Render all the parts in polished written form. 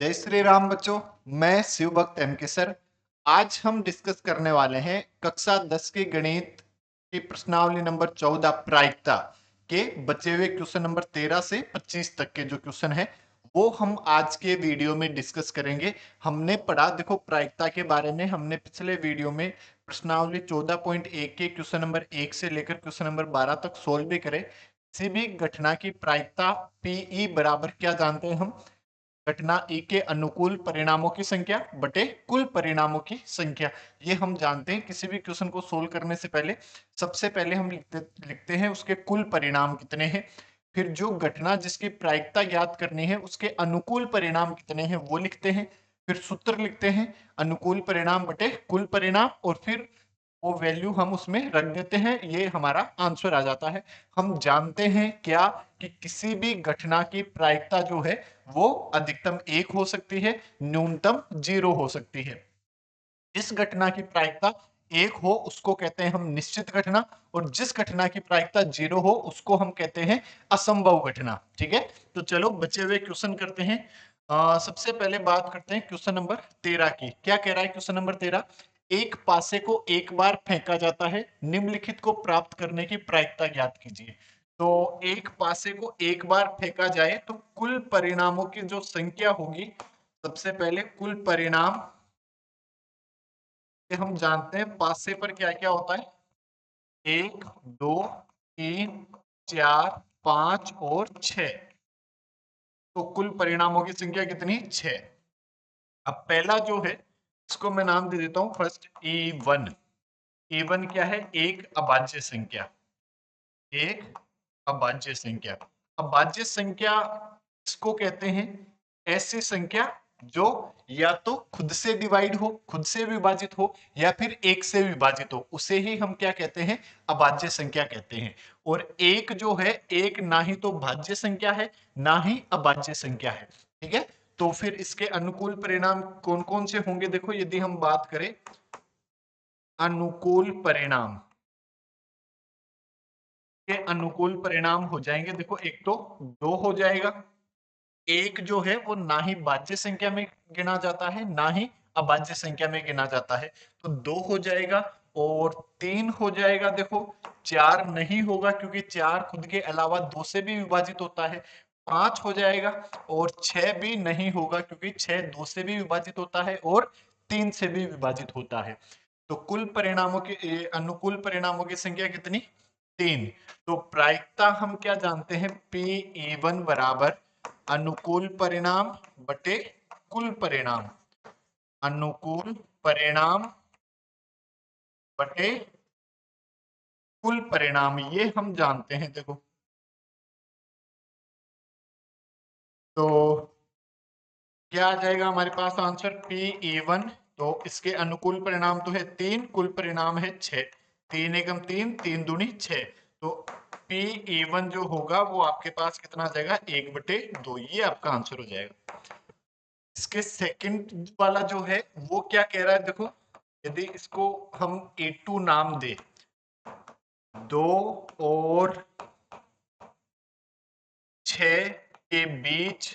जय श्री राम बच्चों। मैं शिव भक्त एम के सर। आज हम डिस्कस करने वाले हैं कक्षा 10 के गणित की प्रश्नावली नंबर 14 प्रायिकता के बचे हुए क्वेश्चन नंबर 13 से 25 तक के जो क्वेश्चन है वो हम आज के वीडियो में डिस्कस करेंगे। हमने पढ़ा, देखो प्रायिकता के बारे में हमने पिछले वीडियो में प्रश्नावली 14.1 के क्वेश्चन नंबर 1 से लेकर क्वेश्चन नंबर 12 तक सोल्व भी करे। किसी भी घटना की प्रायिकता पीई बराबर क्या जानते हैं हम? घटना ई के अनुकूल परिणामों की संख्या बटे कुल परिणामों की संख्या। ये हम जानते हैं। किसी भी क्वेश्चन को सोल्व करने से पहले सबसे पहले हम लिखते हैं उसके कुल परिणाम कितने हैं, फिर जो घटना जिसकी प्रायिकता ज्ञात करनी है उसके अनुकूल परिणाम कितने हैं वो लिखते हैं, फिर सूत्र लिखते हैं अनुकूल परिणाम बटे कुल परिणाम, और फिर वो वैल्यू हम उसमें रख देते हैं, ये हमारा आंसर आ जाता है। हम जानते हैं क्या कि किसी भी घटना की प्रायिकता जो है वो अधिकतम 1 हो सकती है, न्यूनतम 0 हो सकती है। जिस घटना की प्रायिकता 1 हो उसको कहते हैं हम निश्चित घटना, और जिस घटना की प्रायिकता 0 हो उसको हम कहते हैं असंभव घटना। ठीक है, तो चलो बचे हुए क्वेश्चन करते हैं। सबसे पहले बात करते हैं क्वेश्चन नंबर 13 की। क्या कह रहा है क्वेश्चन नंबर 13? एक पासे को एक बार फेंका जाता है, निम्नलिखित को प्राप्त करने की प्रायिकता ज्ञात कीजिए। तो एक पासे को एक बार फेंका जाए तो कुल परिणामों की जो संख्या होगी, सबसे पहले कुल परिणाम से हम जानते हैं पासे पर क्या क्या होता है, 1 2 3 4 5 और 6। तो कुल परिणामों की संख्या कितनी? 6। अब पहला जो है इसको मैं नाम दे देता हूं फर्स्ट E1। E1 क्या है? एक अभाज्य संख्या। एक अभाज्य संख्या। अभाज्य संख्या इसको कहते हैं ऐसी संख्या जो या तो खुद से डिवाइड हो, खुद से विभाजित हो, या फिर एक से विभाजित हो, उसे ही हम क्या कहते हैं? अभाज्य संख्या कहते हैं। और एक जो है, एक ना ही तो भाज्य संख्या है ना ही अभाज्य संख्या है। ठीक है, तो फिर इसके अनुकूल परिणाम कौन कौन से होंगे? देखो, यदि हम बात करें अनुकूल परिणाम के अनुकूल परिणाम हो जाएंगे। देखो, एक तो 2 हो जाएगा, एक जो है वो ना ही भाज्य संख्या में गिना जाता है ना ही अभाज्य संख्या में गिना जाता है, तो 2 हो जाएगा। और 3 हो जाएगा। देखो, 4 नहीं होगा क्योंकि 4 खुद के अलावा 2 से भी विभाजित होता है। 5 हो जाएगा, और 6 भी नहीं होगा क्योंकि 6 2 से भी विभाजित होता है और 3 से भी विभाजित होता है। तो कुल परिणामों की अनुकूल परिणामों की संख्या कितनी? 3। तो प्रायिकता हम क्या जानते हैं? P(E1) बराबर अनुकूल परिणाम बटे कुल परिणाम। अनुकूल परिणाम बटे कुल परिणाम, ये हम जानते हैं। देखो, तो क्या आ जाएगा हमारे पास आंसर? P(E1). तो इसके अनुकूल परिणाम तो है 3, कुल परिणाम है 6। 3 एकम 3, 3 दूनी 6। तो P(E1) जो होगा वो आपके पास कितना आ जाएगा? 1/2। ये आपका आंसर हो जाएगा। इसके सेकंड वाला जो है वो क्या कह रहा है? देखो, यदि इसको हम A2 नाम दे, 2 और 6 के बीच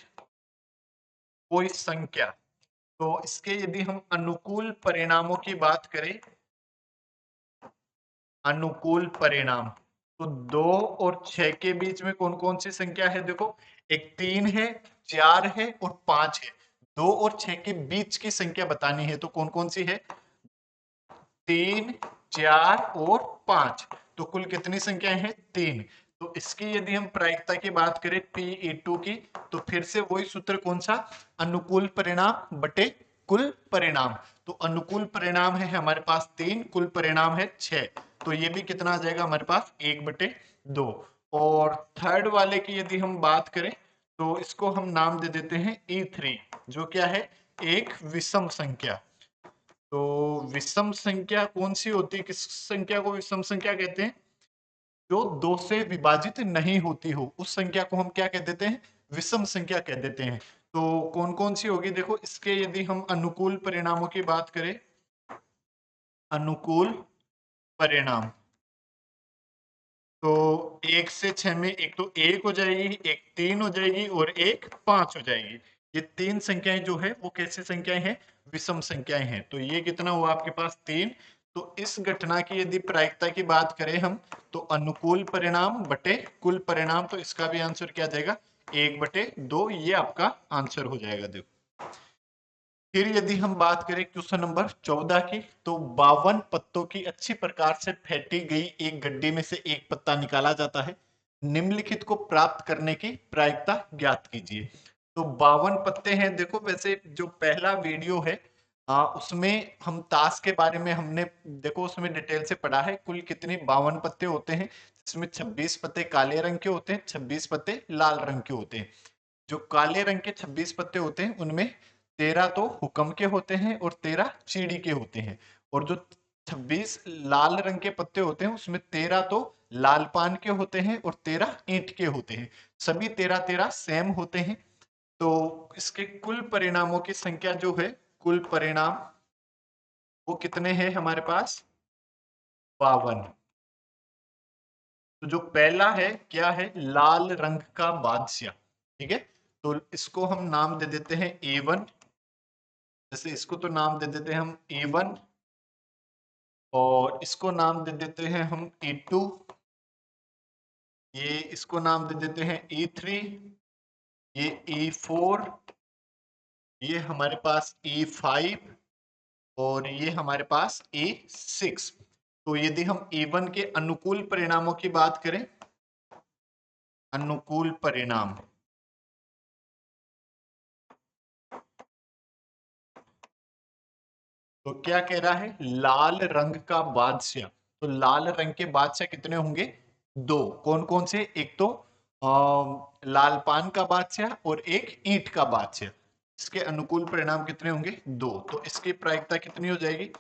कोई संख्या, तो इसके यदि हम अनुकूल परिणामों की बात करें, अनुकूल परिणाम, तो 2 और 6 के बीच में कौन कौन सी संख्या है? देखो, एक 3 है, 4 है और 5 है। 2 और 6 के बीच की संख्या बतानी है, तो कौन कौन सी है? 3 4 और 5। तो कुल कितनी संख्याएं हैं? 3। तो इसकी यदि हम प्रायिकता की बात करें P(E2) की, तो फिर से वही सूत्र, कौन सा? अनुकूल परिणाम बटे कुल परिणाम। तो अनुकूल परिणाम है हमारे पास 3, कुल परिणाम है 6। तो ये भी कितना आ जाएगा हमारे पास? 1/2। और थर्ड वाले की यदि हम बात करें तो इसको हम नाम दे देते हैं E3, जो क्या है? एक विषम संख्या। तो विषम संख्या कौन सी होती है? किस संख्या को विषम संख्या कहते हैं? जो 2 से विभाजित नहीं होती हो, उस संख्या को हम क्या कह देते हैं? विषम संख्या कह देते हैं। तो कौन कौन सी होगी? देखो, इसके यदि हम अनुकूल परिणामों की बात करें, अनुकूल परिणाम, तो 1 से 6 में एक तो 1 हो जाएगी, एक 3 हो जाएगी और एक 5 हो जाएगी। ये 3 संख्याएं जो है वो कैसी संख्याएं हैं, विषम संख्याएं हैं। तो ये कितना हुआ आपके पास 3। तो इस घटना की यदि प्रायिकता की बात करें हम, तो अनुकूल परिणाम बटे कुल परिणाम, तो इसका भी आंसर क्या जाएगा, 1/2। ये आपका आंसर हो जाएगा। देखो फिर यदि हम बात करें क्वेश्चन नंबर 14 की, तो 52 पत्तों की अच्छी प्रकार से फेंटी गई एक गड्डी में से एक पत्ता निकाला जाता है। निम्नलिखित को प्राप्त करने की प्रायिकता ज्ञात कीजिए। तो 52 पत्ते हैं। देखो वैसे जो पहला वीडियो है उसमें हम ताश के बारे में हमने देखो उसमें डिटेल से पढ़ा है कुल कितने 52 पत्ते होते हैं, जिसमें 26 पत्ते काले रंग के होते हैं, 26 पत्ते लाल रंग के होते हैं। जो काले रंग के 26 पत्ते होते हैं उनमें 13 तो हुक्म के होते हैं और 13 चीड़ी के होते हैं। और जो 26 लाल रंग के पत्ते होते हैं उसमें 13 तो लाल पान के होते हैं और 13 ईंट के होते हैं। सभी 13-13 सेम होते हैं। तो इसके कुल परिणामों की संख्या जो है, कुल परिणाम वो कितने हैं हमारे पास, 52। तो जो पहला है क्या है, लाल रंग का बादशाह। ठीक है, तो इसको हम नाम दे देते हैं A1। जैसे इसको तो नाम दे देते हैं हम A1, और इसको नाम दे देते हैं हम A2। ये इसको नाम दे देते हैं A3। ये A4। ये हमारे पास A5। और ये हमारे पास A6। तो यदि हम A1 के अनुकूल परिणामों की बात करें, अनुकूल परिणाम, तो क्या कह रहा है, लाल रंग का बादशाह। तो लाल रंग के बादशाह कितने होंगे, दो। कौन कौन से, एक तो लाल पान का बादशाह और एक ईंट का बादशाह। इसके अनुकूल परिणाम कितने होंगे, दो। तो इसकी प्रायिकता कितनी हो जाएगी,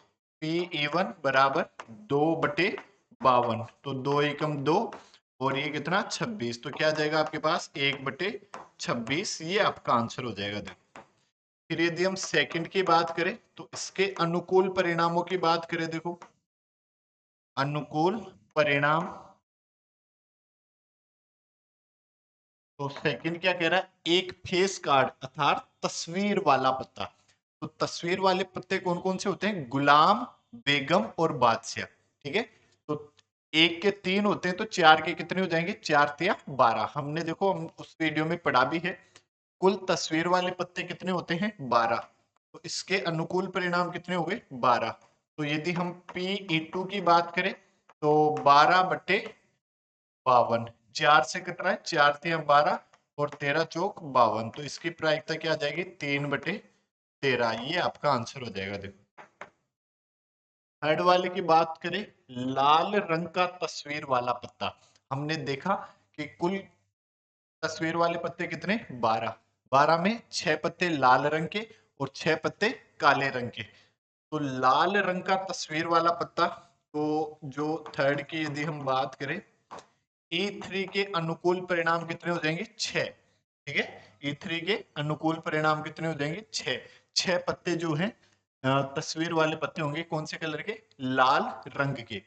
P(A1) बराबर 2/52। तो 2 एकम 2, और ये कितना 26। तो क्या जाएगा आपके पास 1/26। ये आपका आंसर हो जाएगा। देखो फिर यदि हम सेकंड की बात करें, तो इसके अनुकूल परिणामों की बात करें, देखो अनुकूल परिणाम, तो सेकंड क्या कह रहा है, एक फेस कार्ड अर्थात तस्वीर वाला पत्ता। तो तस्वीर वाले पत्ते कौन कौन से होते हैं, गुलाम, बेगम और बादशाह। ठीक है, तो एक के 3 होते हैं, तो 4 के कितने हो जाएंगे, 4 तिया 12। हमने देखो हम उस वीडियो में पढ़ा भी है, कुल तस्वीर वाले पत्ते कितने होते हैं, 12। तो इसके अनुकूल परिणाम कितने हो गए, 12। तो यदि हम Pe2 की बात करें, तो 12/52, 4 से कट रहा है, 4 तिया 12 और 13 चौक 52। तो इसकी प्रायिकता क्या आ जाएगी, 3/13। ये आपका आंसर हो जाएगा। देखो थर्ड वाले की बात करें, लाल रंग का तस्वीर वाला पत्ता। हमने देखा कि कुल तस्वीर वाले पत्ते कितने, 12। 12 में 6 पत्ते लाल रंग के और 6 पत्ते काले रंग के। तो लाल रंग का तस्वीर वाला पत्ता, तो जो थर्ड की यदि हम बात करें, E3 के अनुकूल परिणाम कितने हो जाएंगे, 6। ठीक है, E3 के अनुकूल परिणाम कितने हो जाएंगे, 6। 6 पत्ते जो हैं तस्वीर वाले पत्ते होंगे कौन से कलर के, लाल रंग के।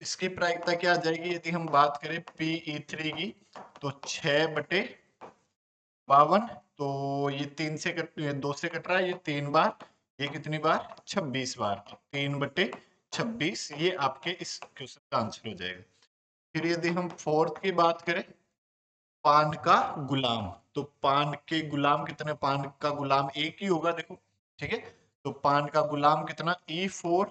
इसकी प्रायिकता क्या आ जाएगी, यदि हम बात करें Pe3 की, तो 6/52। तो ये 3 से कट, 2 से कट रहा है, ये 3 बार, ये कितनी बार, 26 बार। तो 3/26 ये आपके इस क्वेश्चन का आंसर हो जाएगा। फिर यदि हम फोर्थ की बात करें, पान का गुलाम। तो पान के गुलाम कितने, पान का गुलाम एक ही होगा। देखो ठीक है, तो पान का गुलाम कितना, E4।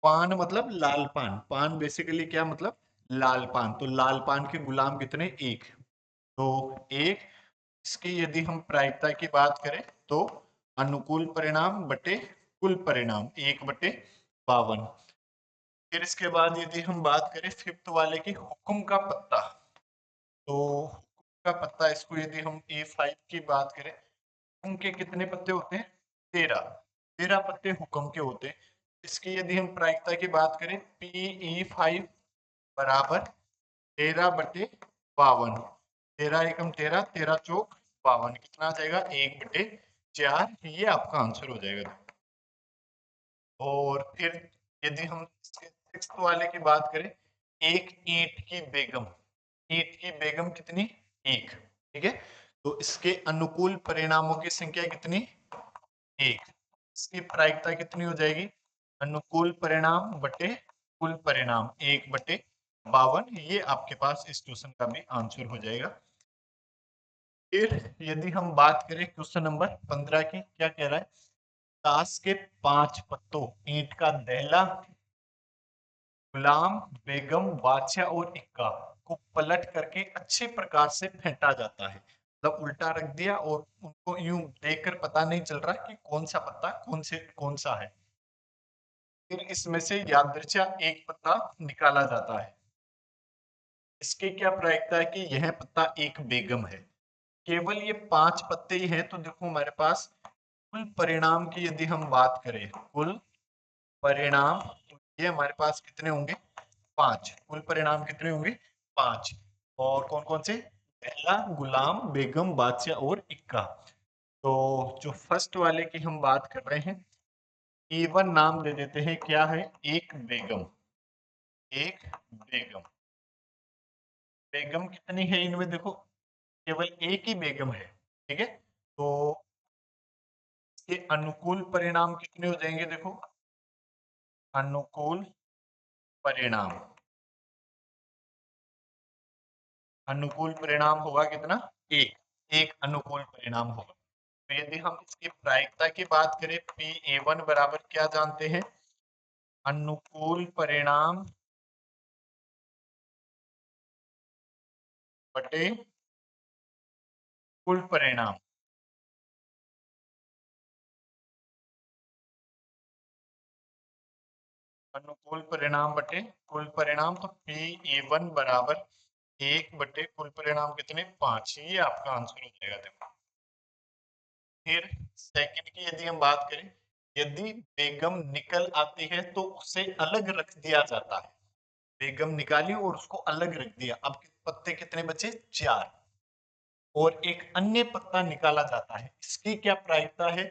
पान मतलब लाल पान, पान बेसिकली क्या मतलब, लाल पान। तो लाल पान के गुलाम कितने, एक। तो एक। इसकी यदि हम प्रायिकता की बात करें, तो अनुकूल परिणाम बटे कुल परिणाम 1/52। फिर इसके बाद यदि हम बात करें फिफ्थ वाले की, हुक्म का पत्ता। तो हुक्म का पत्ता, इसको यदि हम A5 की बात करें, हुक्म के कितने पत्ते होते हैं, 13। 13 पत्ते हुक्म के होते हैं। इसकी यदि हम प्रायिकता की बात करें, Pe5 बराबर 13/52। 13 एकम 13, 13 चौक 52। कितना आ जाएगा, 1/4। ये आपका आंसर हो जाएगा। और फिर यदि हम सिक्स्थ वाले की बात करें, एक ईंट की बेगम। ईंट की बेगम कितनी, एक। ठीक है, तो इसके अनुकूल परिणामों की संख्या कितनी? 1। इसकी प्रायिकता कितनी हो जाएगी? अनुकूल परिणाम बटे कुल परिणाम 1/52। ये आपके पास इस क्वेश्चन का भी आंसर हो जाएगा। फिर यदि हम बात करें क्वेश्चन नंबर 15 की, क्या कह रहा है? ताश के 5 पत्तों, ईंट का दहला, गुलाम, बेगम, बादशाह और इक्का को पलट करके अच्छे प्रकार से फेंटा जाता है। मतलब उल्टा रख दिया और उनको यूं देखकर पता नहीं चल रहा कि कौन सा पत्ता कौन सा है। फिर इसमें से यादृच्छा एक पत्ता निकाला जाता है। इसकी क्या प्रायिकता है कि यह पत्ता एक बेगम है। केवल ये 5 पत्ते ही हैं, तो देखो हमारे पास कुल परिणाम की यदि हम बात करें, कुल परिणाम, तो ये हमारे पास कितने होंगे? 5। कुल परिणाम कितने होंगे? 5। और कौन कौन से? पहला, गुलाम, बेगम, बादशाह और इक्का। तो जो फर्स्ट वाले की हम बात कर रहे हैं, E1 नाम दे देते हैं, क्या है? एक बेगम। एक बेगम। बेगम कितनी है इनमें? देखो केवल एक ही बेगम है, ठीक है। तो इसके अनुकूल परिणाम कितने हो जाएंगे? देखो अनुकूल परिणाम, अनुकूल परिणाम होगा कितना? एक। एक अनुकूल परिणाम होगा। तो यदि हम इसकी प्रायिकता की बात करें, P(A1) बराबर क्या जानते हैं? अनुकूल परिणाम बटे कुल परिणाम। अनुकूल परिणाम बटे कुल परिणाम, तो P(A1) बराबर 1 बटे कुल परिणाम कितने? 5। ये आपका आंसर हो जाएगा। देखो फिर सेकंड की यदि हम बात करें, यदि बेगम निकल आती है तो उसे अलग रख दिया जाता है। बेगम निकाली और उसको अलग रख दिया। अब पत्ते कितने बचे? 4। और एक अन्य पत्ता निकाला जाता है। इसकी क्या प्रायिकता है?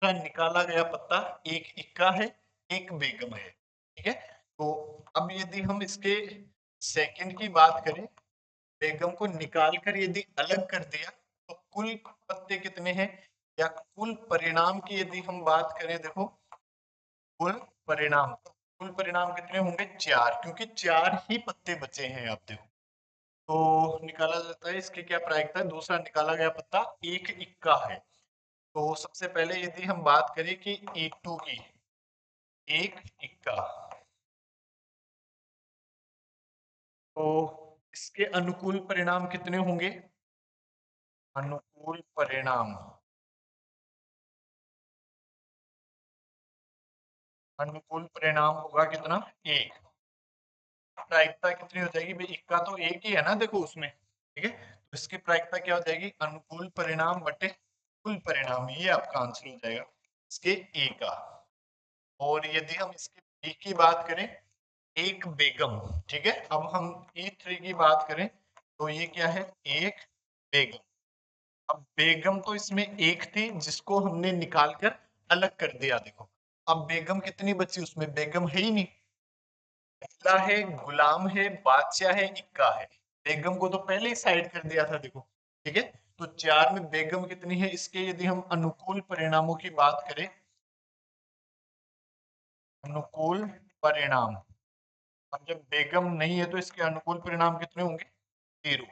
निकाला गया पत्ता एक इक्का है, एक बेगम है, ठीक है। तो अब यदि हम इसके सेकंड की बात करें, बेगम को निकाल कर यदि अलग कर दिया तो कुल पत्ते कितने हैं? या कुल परिणाम की यदि हम बात करें, देखो कुल परिणाम, कुल परिणाम कितने होंगे? 4, क्योंकि 4 ही पत्ते बचे हैं। आप देखो तो निकाला जाता है। इसकी क्या प्रायिकता है? दूसरा निकाला गया पत्ता एक इक्का है। तो सबसे पहले यदि हम बात करें कि E2 की, एक इक्का, तो इसके अनुकूल परिणाम कितने होंगे? अनुकूल परिणाम, अनुकूल परिणाम होगा कितना? 1। प्रायिकता कितनी हो जाएगी भाई? इक्का तो एक ही है ना, देखो उसमें, ठीक है। तो इसकी प्रायिकता क्या हो जाएगी? अनुकूल परिणाम बटे कुल परिणाम। ये आपका आंसर हो जाएगा इसके ए का। और यदि हम इसके बी की बात करें, एक बेगम, ठीक है। अब हम E3 की बात करें तो ये क्या है? एक बेगम। अब बेगम तो इसमें एक थी जिसको हमने निकाल कर अलग कर दिया। देखो अब बेगम कितनी बची? उसमें बेगम है ही नहीं। पहला है, गुलाम है, बादशाह है, इक्का है। बेगम को तो पहले ही साइड कर दिया था, देखो, ठीक है। तो 4 में बेगम कितनी है? इसके यदि हम अनुकूल परिणामों की बात करें, अनुकूल परिणाम, अब जब बेगम नहीं है तो इसके अनुकूल परिणाम कितने होंगे? 0।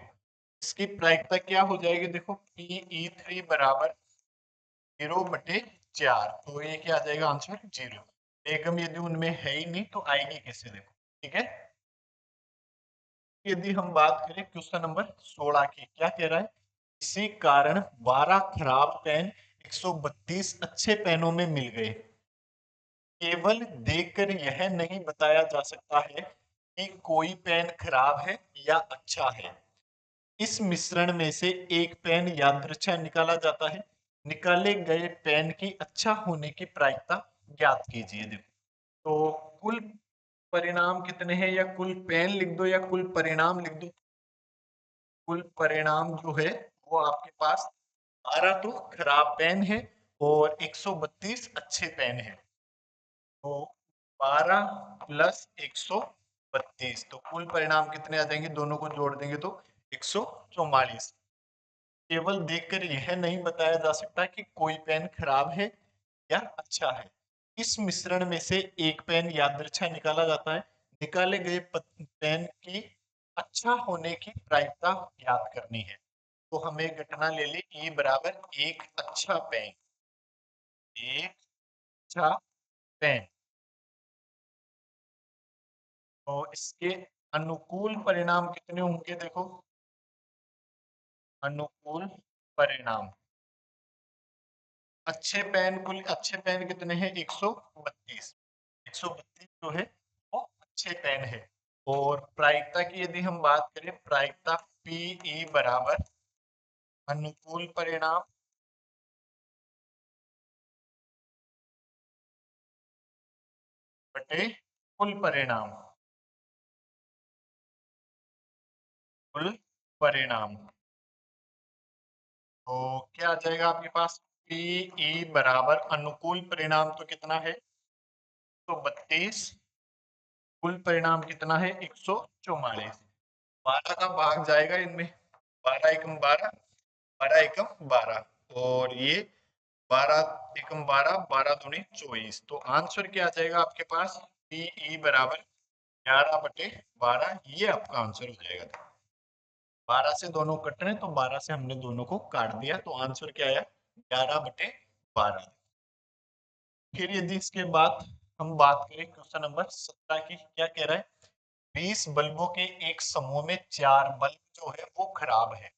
इसकी प्रायिकता क्या हो जाएगी? देखो Pe3 बराबर 0/4। तो ये क्या आ जाएगा आंसर? 0। बेगम यदि उनमें है ही नहीं तो आएगी कैसे? देखो, ठीक है। यदि हम बात करें क्वेश्चन नंबर 16 की, क्या कह रहा है? इसी कारण 12 खराब पेन 132 अच्छे पेनों में मिल गए। केवल देखकर यह नहीं बताया जा सकता है कि कोई पेन खराब है या अच्छा है। इस मिश्रण में से एक पेन यादृच्छा निकाला जाता है। निकाले गए पेन की अच्छा होने की प्रायिकता ज्ञात कीजिए। देखो तो कुल परिणाम कितने हैं? या कुल पेन लिख दो या कुल परिणाम लिख दो। कुल परिणाम जो है वो आपके पास 12 तो खराब पेन है और 132 अच्छे पेन है। तो 12 प्लस 132, तो कुल परिणाम कितने आ जाएंगे? दोनों को जोड़ देंगे तो 144। केवल देखकर यह नहीं बताया जा सकता कि कोई पेन खराब है या अच्छा है। इस मिश्रण में से एक पेन यादृच्छा निकाला जाता है। निकाले गए पेन की अच्छा होने की प्रायिकता ज्ञात करनी है। तो हमें घटना ले ली E बराबर एक अच्छा पेन, एक अच्छा पेन। तो इसके अनुकूल परिणाम कितने होंगे देखो, अनुकूल परिणाम। अच्छे पेन, कुल अच्छे पेन कितने हैं 132। 132 जो है वो अच्छे पेन है। और प्रायिकता की यदि हम बात करें, प्रायिकता पीई बराबर अनुकूल परिणाम बटे कुल परिणाम, कुल परिणाम। तो क्या आ जाएगा आपके पास, पीई बराबर अनुकूल परिणाम तो कितना है 132, कुल परिणाम कितना है 144। 12 का भाग जाएगा इनमें, 12 एकम 12, 12 एकम 12, और ये 12 एकम 12, 12 दूनी 24। तो आंसर क्या आ जाएगा आपके पास, पीई बराबर 11/12। ये आपका आंसर हो जाएगा। 12 से दोनों कट रहे हैं तो 12 से हमने दोनों को काट दिया, तो आंसर क्या आया 11/12। फिर यदि इसके बाद हम बात करें क्वेश्चन नंबर 17 की, क्या कह रहा है, 20 बल्बों के एक समूह में 4 बल्ब जो है वो खराब है।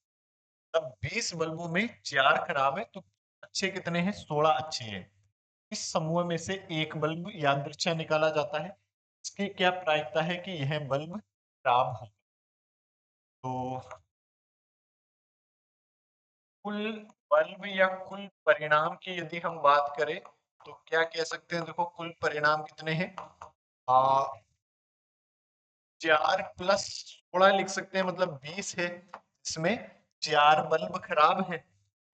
तब 20 बल्बों में 4 खराब है तो अच्छे कितने हैं, 16 अच्छे हैं। इस समूह में से एक बल्ब यादृच्छा निकाला जाता है। इसकी क्या प्रायिकता है कि यह बल्ब खराब हो। तो कुल बल्ब या कुल परिणाम की यदि हम बात करें तो क्या कह सकते हैं, देखो कुल परिणाम कितने हैं, 4 प्लस 16 लिख सकते हैं, मतलब 20 है। इसमें 4 बल्ब खराब है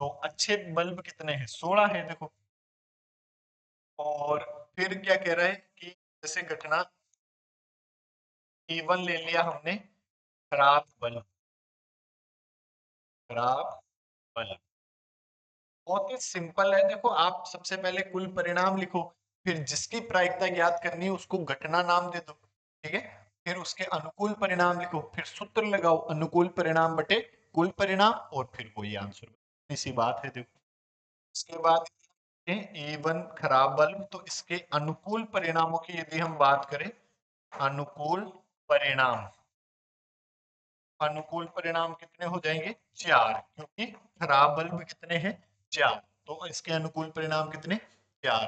तो अच्छे बल्ब कितने हैं, 16 है देखो। और फिर क्या कह रहा है कि जैसे घटना E1 ले लिया हमने, खराब बल्ब, खराब बल्ब। बहुत ही सिंपल है, देखो आप सबसे पहले कुल परिणाम लिखो, फिर जिसकी प्रायिकता ज्ञात करनी है उसको घटना नाम दे दो, ठीक है। फिर उसके अनुकूल परिणाम लिखो, फिर सूत्र लगाओ अनुकूल परिणाम बटे कुल परिणाम, और फिर वही आंसर। इसी बात है देखो। इसके बाद E1 खराब बल्ब, तो इसके अनुकूल परिणामों की यदि हम बात करें, अनुकूल परिणाम, अनुकूल परिणाम कितने हो जाएंगे 4, क्योंकि खराब बल्ब कितने हैं 4, तो इसके अनुकूल परिणाम कितने 4।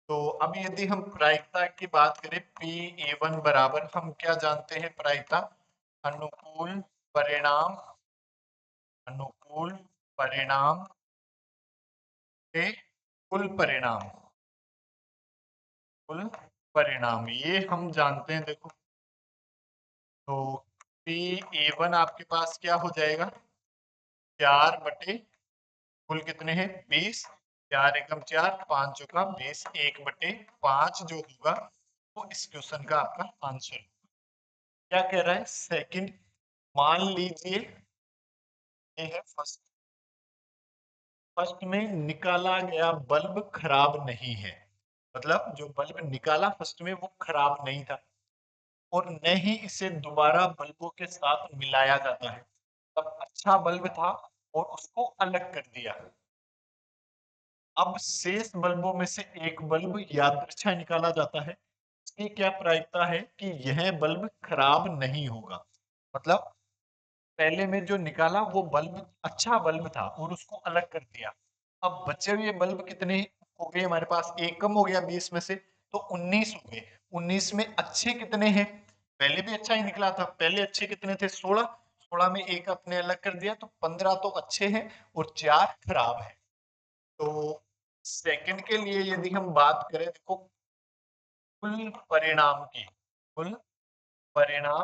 तो अब यदि हम प्रायिकता की बात करें, P(A1) बराबर हम क्या जानते हैं प्रायिकता, अनुकूल परिणाम, अनुकूल परिणाम के कुल परिणाम, कुल परिणाम ये हम जानते हैं देखो। तो P(A1) आपके पास क्या हो जाएगा, 4 बटे कुल कितने हैं 20, 4 एकम 4, 5 चौका 20, 1/5 जो होगा वो इस क्वेश्चन का आपका आंसर। क्या कह रहा है सेकंड, मान लीजिए ये है फर्स्ट, फर्स्ट में निकाला गया बल्ब खराब नहीं है, मतलब जो बल्ब निकाला फर्स्ट में वो खराब नहीं था, और न ही इसे दोबारा बल्बों के साथ मिलाया जाता है। तब अच्छा बल्ब था और उसको अलग कर दिया। अब शेष बल्बों में से एक बल्ब यादृच्छा निकाला जाता है। इसकी क्या प्रायिकता है कि यह बल्ब खराब नहीं होगा, मतलब पहले में जो निकाला वो बल्ब अच्छा बल्ब था और उसको अलग कर दिया। अब बचे हुए बल्ब कितने हो गए हमारे पास, एक कम हो गया 20 में से, तो 19 हो गए। 19 में अच्छे कितने हैं, पहले भी अच्छा ही निकला था, पहले अच्छे कितने थे 16, 16 में एक अपने अलग कर दिया तो 15 तो अच्छे हैं और 4 खराब है। तो सेकंड के लिए यदि हम बात करें, देखो कुल परिणाम की, कुल परिणाम,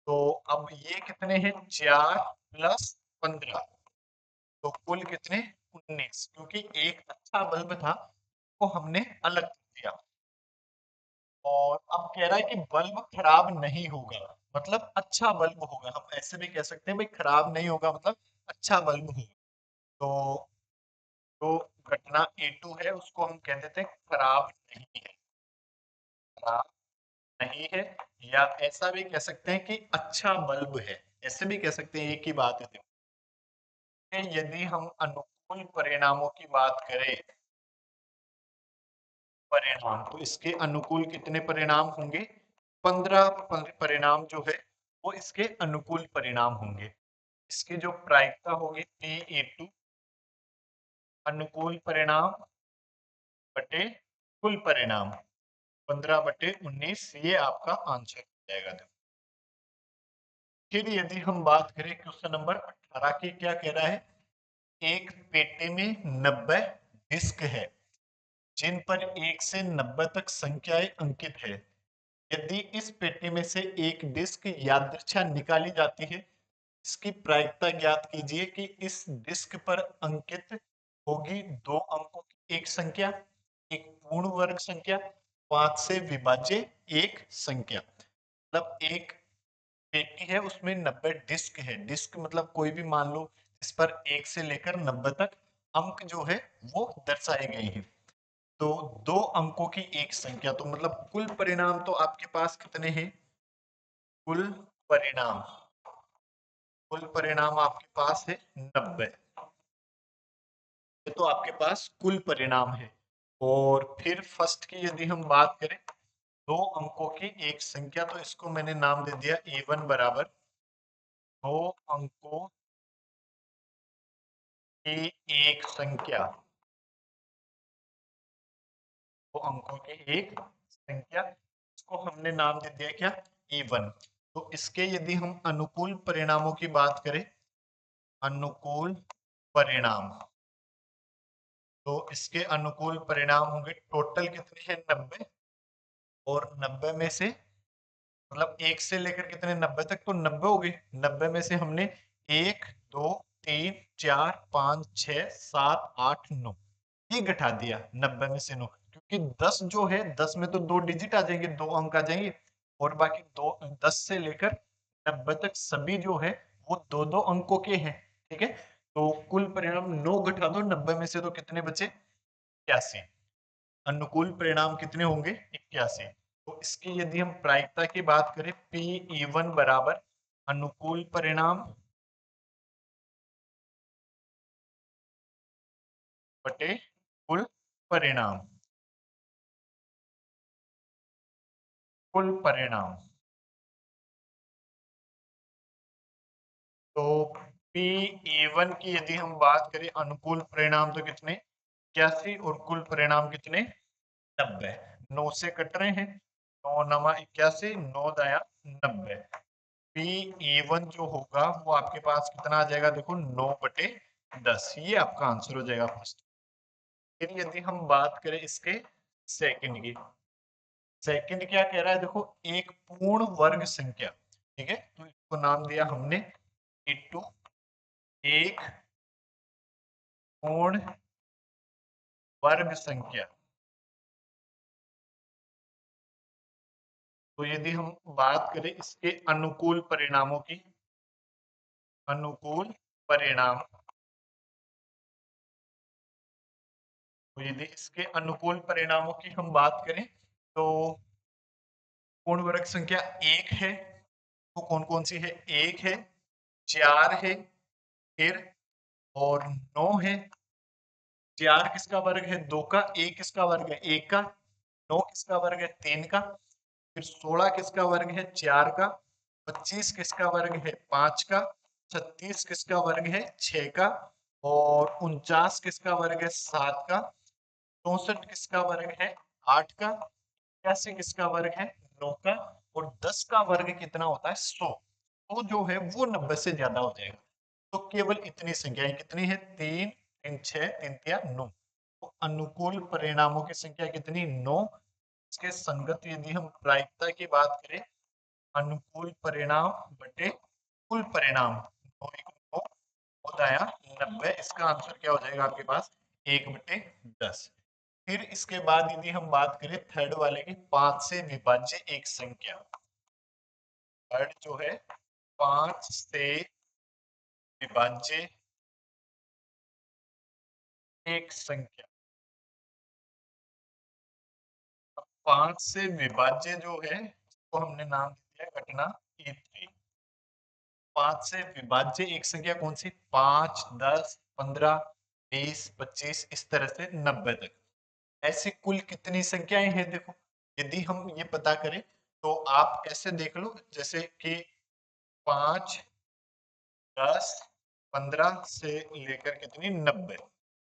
तो अब ये कितने हैं 4 प्लस 15, तो कुल कितने 19, क्योंकि एक अच्छा बल्ब था वो हमने अलग कर दिया। और अब कह रहा है कि बल्ब खराब नहीं होगा, मतलब अच्छा बल्ब होगा, हम ऐसे भी कह सकते हैं भाई खराब नहीं होगा, मतलब अच्छा बल्ब हो, तो जो घटना A2 है उसको हम कह देते हैं खराब नहीं है, खराब नहीं है। या ऐसा भी कह सकते हैं कि अच्छा बल्ब है, ऐसे भी कह सकते हैं, एक ही बात है। देखिए, यदि हम अनुकूल परिणामों की बात करें, परिणाम, तो इसके अनुकूल कितने परिणाम होंगे? 15 परिणाम जो है वो इसके अनुकूल परिणाम होंगे। इसकी जो प्रायिकता होगी P(A2) अनुकूल परिणाम बटे कुल परिणाम 15/19, ये आपका आंसर हो जाएगा। फिर यदि हम बात करें क्वेश्चन नंबर 18 की, क्या कह रहा है? एक पेटी में 90 डिस्क है जिन पर 1 से 90 तक संख्याएं अंकित है। यदि इस पेटी में से एक डिस्क यादृच्छा निकाली जाती है, इसकी प्रायिकता ज्ञात कीजिए कि इस डिस्क पर अंकित होगी दो अंकों की एक संख्या, एक पूर्ण वर्ग संख्या, 5 से विभाज्य एक संख्या। मतलब एक पेटी है, उसमें 90 डिस्क है। डिस्क मतलब कोई भी मान लो, इस पर 1 से लेकर 90 तक अंक जो है वो दर्शाए गए हैं। तो दो अंकों की एक संख्या, तो मतलब कुल परिणाम तो आपके पास कितने हैं? कुल परिणाम, कुल परिणाम आपके पास है 90। ये तो आपके पास कुल परिणाम है। और फिर फर्स्ट की यदि हम बात करें, दो अंकों की एक संख्या, तो इसको मैंने नाम दे दिया A1 बराबर दो अंकों की एक संख्या, दो अंकों की एक संख्या, इसको हमने नाम दे दिया क्या? A1। तो इसके यदि हम अनुकूल परिणामों की बात करें, अनुकूल परिणाम, तो इसके अनुकूल परिणाम होंगे, टोटल कितने हैं? 90। और 90 में से मतलब 1 से लेकर कितने? 90 तक, तो 90 हो गए। 90 में से हमने 1 2 3 4 5 6 7 8 9 ये घटा दिया 90 में से 9, क्योंकि 10 जो है 10 में तो दो डिजिट आ जाएंगे, दो अंक आ जाएंगे। और बाकी दो 10 से लेकर 90 तक सभी जो है वो दो दो अंकों के हैं। ठीक है, तो कुल परिणाम 9 घटा दो 90 में से, तो कितने बचे? 81। अनुकूल परिणाम कितने होंगे? 81। तो इसकी यदि हम प्रायिकता की बात करें, P(E1) बराबर अनुकूल परिणाम बटे कुल परिणाम, कुल परिणाम। तो P(E1) की यदि हम बात करें, अनुकूल परिणाम तो कितने? 81, और कुल परिणाम कितने? 90। 9 से कट रहे हैं, 9 नमा 81, 9 दाया 90। P(E1) जो होगा वो आपके पास कितना आ जाएगा? देखो 9/10, ये आपका आंसर हो जाएगा फर्स्ट। फिर यदि हम बात करें इसके सेकंड की, सेकंड क्या कह रहा है? देखो, एक पूर्ण वर्ग संख्या, ठीक है, तो इसको नाम दिया हमने E2, एक पूर्ण वर्ग संख्या। तो यदि हम बात करें इसके अनुकूल परिणामों की, अनुकूल परिणाम, तो यदि इसके अनुकूल परिणामों की हम बात करें, तो पूर्ण वर्ग संख्या एक है, तो कौन कौन सी है? एक है, चार है, फिर और नौ है। चार किसका वर्ग है? दो का। एक किसका वर्ग है? एक का। नौ किसका वर्ग है? तीन का। फिर 16 किसका वर्ग है? चार का। 25 किसका वर्ग है? पांच का। 36 किसका वर्ग है? छह का। और 49 किसका वर्ग है? सात का। 64 किसका वर्ग है? आठ का। 81 किसका वर्ग है? नौ का। और 10 का वर्ग कितना होता है? 100। तो जो है वो 90 से ज्यादा हो जाएगा। तो केवल इतनी संख्याएं कितनी है? तीन, तीन छह, तीन तिया नौ। तो अनुकूल परिणामों की संख्या कितनी? नौ। इसके संगत यदि हम प्रायिकता की बात करें, अनुकूल परिणाम बटे कुल परिणाम, नौ एक नौ, हो जाएगा 90। इसका आंसर क्या हो जाएगा आपके पास? 1/10। फिर इसके बाद यदि हम बात करें थर्ड वाले की, 5 से विभाज्य एक संख्या। थर्ड जो है 5 से विभाज्य एक संख्या। 5 से विभाज्य जो है उसको हमने नाम दिया घटना E3। 5 से विभाज्य एक संख्या कौन सी? 5, 10, 15, 20, 25 इस तरह से 90 तक। ऐसी कुल कितनी संख्याएं हैं? देखो, यदि हम ये पता करें तो आप ऐसे देख लो जैसे कि 5, 10, 15 से लेकर कितनी 90।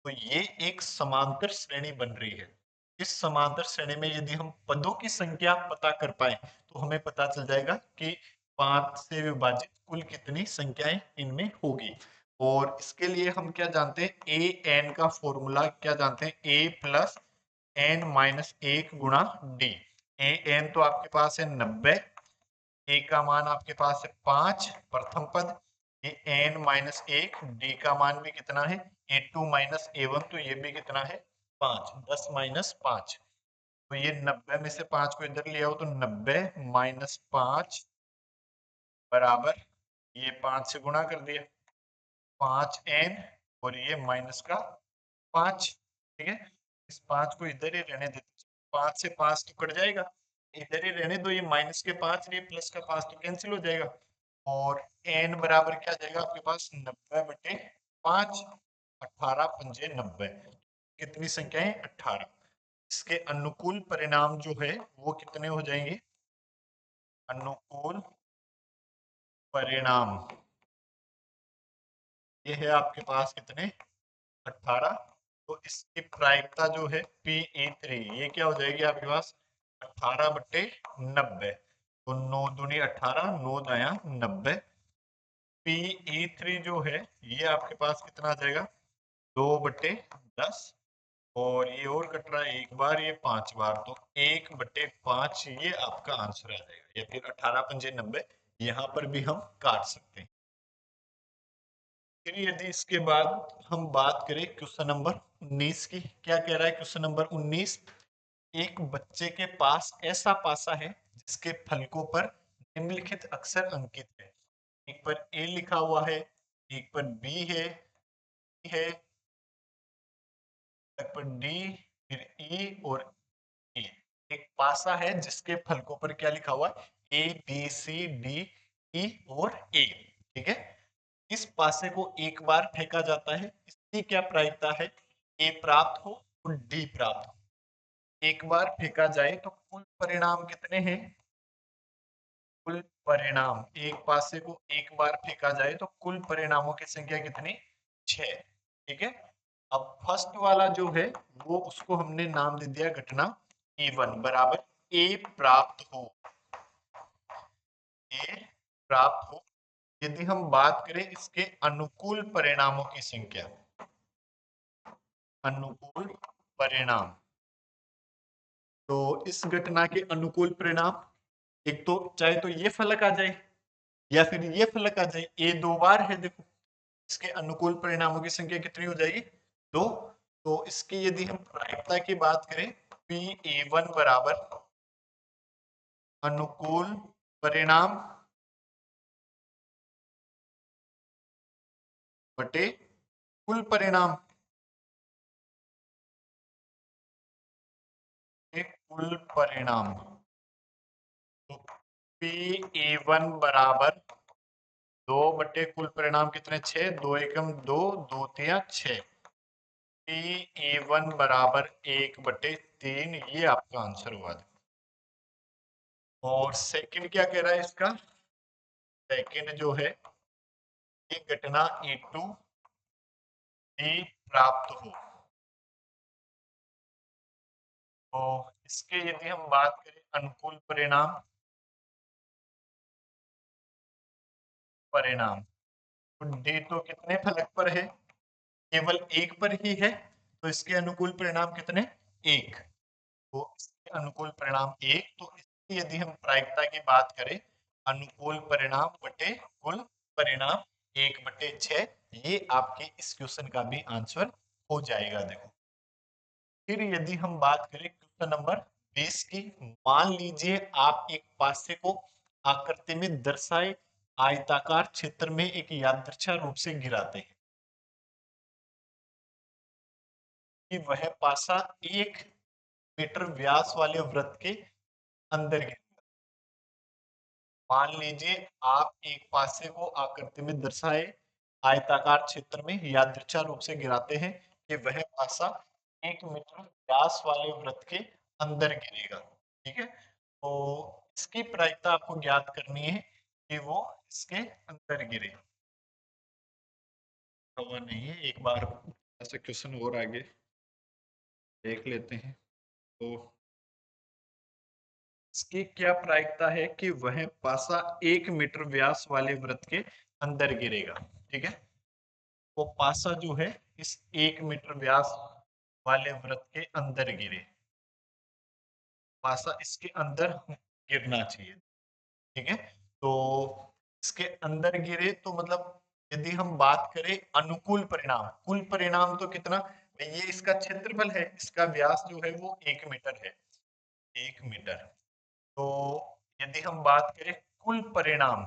तो ये एक समांतर श्रेणी बन रही है। इस समांतर श्रेणी में यदि हम पदों की संख्या पता कर पाए तो हमें पता चल जाएगा कि 5 से विभाजित कुल कितनी संख्याएं इनमें होगी। और इसके लिए हम क्या जानते हैं? ए एन का फॉर्मूला क्या जानते हैं? ए प्लस एन माइनस एक गुणा डी। ए एन तो आपके पास है 90, ए का मान आपके पास है 5 प्रथम पद, ये एन माइनस एक, डी का मान भी कितना है? ए2 माइनस ए1, तो ये भी कितना है? 5। 10 माइनस 5, तो ये 90 में से 5 को इधर ले आओ तो 90 माइनस 5 बराबर, ये 5 से गुणा कर दिया 5n, और ये माइनस का 5। ठीक है, इस 5 को इधर ही रहने देते, 5 से 5 तो कट जाएगा, इधर ही रहने दो, ये माइनस के 5, ये प्लस का 5 तो कैंसिल हो जाएगा। और n बराबर क्या जाएगा आपके पास? 90 बटे 5, 18 पंजे 90। कितनी संख्याएं? 18। इसके अनुकूल परिणाम जो है वो कितने हो जाएंगे? अनुकूल परिणाम ये है आपके पास कितने? 18। तो इसकी प्रायिकता जो है Pe3, ये क्या हो जाएगी आपके पास? 18 बटे 90। तो 9 दूनी 18, 9 दाया 90। Pe3 जो है ये आपके पास कितना आ जाएगा? 2 बटे 10, और ये और कट रहा है एक बार, ये 5 बार, तो 1 बटे 5 ये आपका आंसर आ जाएगा, या फिर 18 पंजे 90, यहाँ पर भी हम काट सकते हैं। फिर यदि इसके बाद हम बात करें क्वेश्चन नंबर 19 की, क्या कह रहा है क्वेश्चन नंबर 19? एक बच्चे के पास ऐसा पासा है जिसके फलकों पर निम्नलिखित अक्षर अंकित है। एक पर ए लिखा हुआ है, एक पर बी है, एक पर डी, फिर ई और ए। एक पासा है जिसके फलकों पर क्या लिखा हुआ है? A B C D E और ए। ठीक है, इस पासे को एक बार फेंका जाता है, इसकी क्या प्रायिकता है? ए प्राप्त हो और डी प्राप्त हो। एक बार फेंका जाए तो कुल परिणाम कितने हैं? कुल परिणाम, एक पासे को एक बार फेंका जाए तो कुल परिणामों की संख्या कितनी? 6। ठीक है, अब फर्स्ट वाला जो है वो उसको हमने नाम दे दिया घटना E1 बराबर ए प्राप्त हो। ए प्राप्त हो। यदि हम बात करें इसके अनुकूल परिणामों की संख्या, अनुकूल परिणाम, तो इस घटना के अनुकूल परिणाम, एक तो चाहे तो ये फलक आ जाए या फिर ये फलक आ जाए, ए 2 बार है, देखो इसके अनुकूल परिणामों की संख्या कितनी हो जाएगी? 2। तो इसकी यदि हम प्रायिकता की बात करें, Pe1 बराबर अनुकूल परिणाम बटे कुल परिणाम, कुल परिणाम। तो Pe1 बराबर 2 बटे कुल परिणाम कितने? 6, 2 एकम 2, 2 तिया 6। Pe1 बराबर 1 बटे 3, ये आपका आंसर हुआ। और सेकंड क्या कह रहा है इसका? सेकंड जो है ये घटना E2 डी प्राप्त हो। तो इसके यदि हम बात करें अनुकूल परिणाम, तो डी तो कितने फलक पर है? केवल एक पर ही है, तो इसके अनुकूल परिणाम कितने? एक। तो इसके अनुकूल परिणाम एक, तो इसकी यदि हम प्रायिकता की बात करें, अनुकूल परिणाम बटे कुल परिणाम 1 बटे 6, ये आपके इस क्वेश्चन का भी आंसर हो जाएगा। देखो, फिर यदि हम बात करें क्वेश्चन नंबर 20 की, मान लीजिए आप एक पासे को आकृति में दर्शाए आयताकार क्षेत्र में एक यादृच्छा रूप से गिराते हैं कि वह पासा 1 मीटर व्यास वाले वृत्त के अंदर गिरे। मान लीजिए आप एक पासे को आकृति में दर्शाए आयताकार क्षेत्र में यादृच्छा रूप से गिराते हैं कि वह पासा 1 मीटर व्यास वाले वृत्त के अंदर गिरेगा। ठीक है, तो इसकी प्रायिकता आपको ज्ञात करनी है कि वो इसके अंदर गिरे। हुआ नहीं है, एक बार ऐसे क्वेश्चन और आगे देख लेते हैं। तो इसकी क्या प्रायिकता है कि वह पासा 1 मीटर व्यास वाले वृत्त के अंदर गिरेगा। ठीक है, वो पासा जो है इस 1 मीटर व्यास वाले वृत्त के अंदर गिरे, पासा इसके अंदर गिरना चाहिए। ठीक है, तो इसके अंदर गिरे तो मतलब यदि हम बात करें अनुकूल परिणाम, कुल परिणाम तो कितना, ये इसका क्षेत्रफल है, इसका व्यास जो है वो 1 मीटर है, 1 मीटर। तो यदि हम बात करें कुल परिणाम,